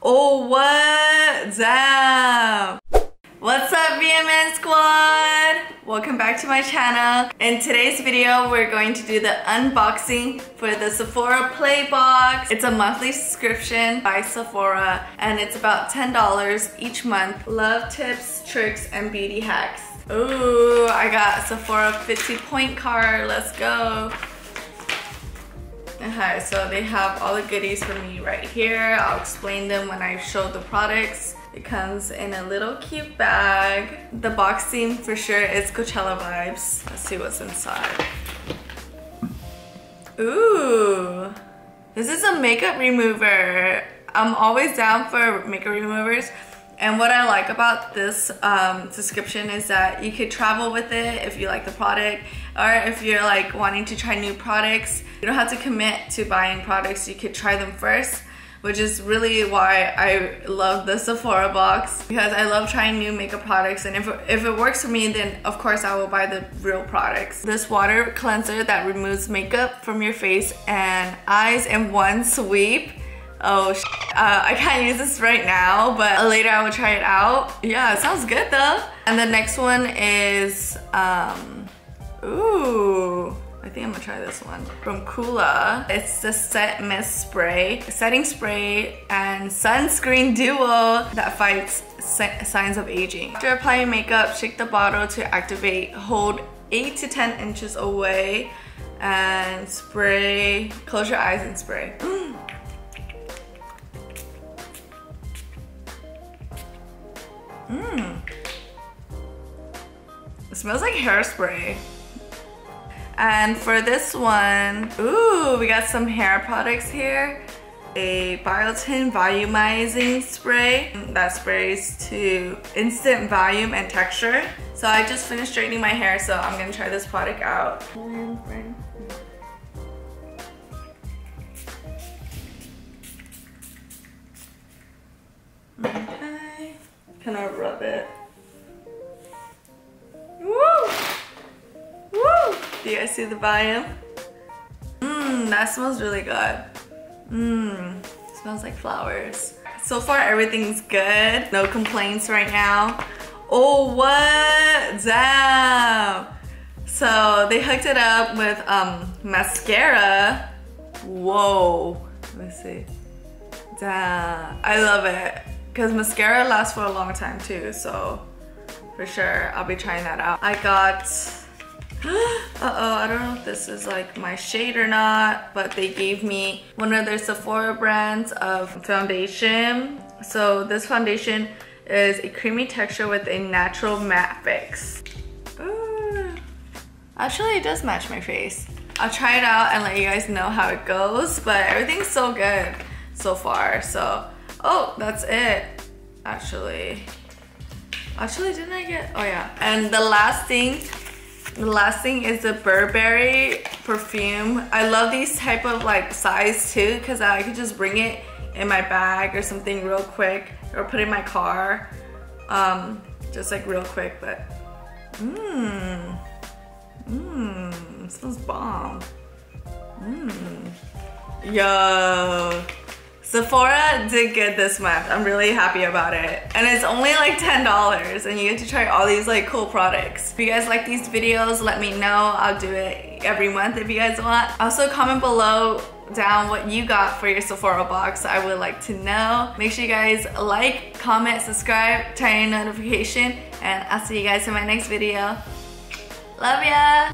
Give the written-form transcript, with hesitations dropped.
Oh, what? Damn! What's up, VMN squad? Welcome back to my channel. In today's video, we're going to do the unboxing for the Sephora Play Box. It's a monthly subscription by Sephora and it's about $10 each month. Love tips, tricks, and beauty hacks. Ooh, I got Sephora 50-point card. Let's go. Okay, so they have all the goodies for me right here. I'll explain them when I show the products. It comes in a little cute bag. The box theme for sure is Coachella vibes. Let's see what's inside. Ooh, this is a makeup remover. I'm always down for makeup removers. And what I like about this subscription is that you could travel with it if you like the product, or if you're like wanting to try new products. You don't have to commit to buying products. You could try them first, which is really why I love the Sephora box, because I love trying new makeup products, and if it works for me, then of course I will buy the real products. This water cleanser that removes makeup from your face and eyes in one sweep. Oh, I can't use this right now, but later I will try it out. Yeah, it sounds good though. And the next one is, ooh, I think I'm gonna try this one. From Kula. It's the Set Mist Spray, setting spray, and sunscreen duo that fights signs of aging. After applying makeup, shake the bottle to activate. Hold 8 to 10 inches away and spray. Close your eyes and spray. It smells like hairspray. And for this one, ooh, we got some hair products here. A biotin volumizing spray that sprays to instant volume and texture. So I just finished straightening my hair, so I'm gonna try this product out. Okay, kind of rub it. Woo! Woo! Do you guys see the volume? That smells really good. Smells like flowers. So far everything's good. No complaints right now. Oh, what? Damn! So they hooked it up with mascara. Whoa. Let me see. Damn. I love it. Because mascara lasts for a long time too, so for sure I'll be trying that out. I got uh-oh, I don't know if this is like my shade or not, but they gave me one of their Sephora brands of foundation. So this foundation is a creamy texture with a natural matte fix. Ooh. Actually, it does match my face. I'll try it out and let you guys know how it goes, but everything's so good so far. So, oh, that's it. Actually, didn't I get, oh yeah. And the last thing is the Burberry perfume. I love these type of like size too, because I could just bring it in my bag or something real quick, or put it in my car, just like real quick. But it smells bomb. Yo, Sephora did good this month. I'm really happy about it. And it's only like $10 and you get to try all these like cool products. If you guys like these videos, let me know. I'll do it every month if you guys want. Also comment below down what you got for your Sephora box. I would like to know. Make sure you guys like, comment, subscribe, turn on notification, and I'll see you guys in my next video. Love ya!